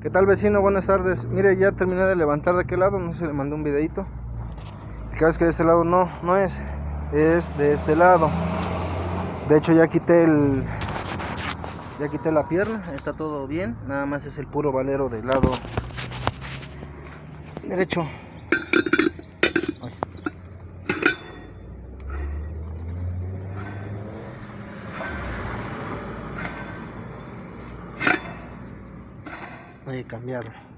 ¿Qué tal, vecino? Buenas tardes. Mire, ya terminé de levantar de aquel lado, no sé, le mandé un videito. Cada vez que de este lado no es de este lado. De hecho ya quité la pierna, está todo bien, nada más es el puro valero del lado derecho. Ay. Hay que cambiarlo.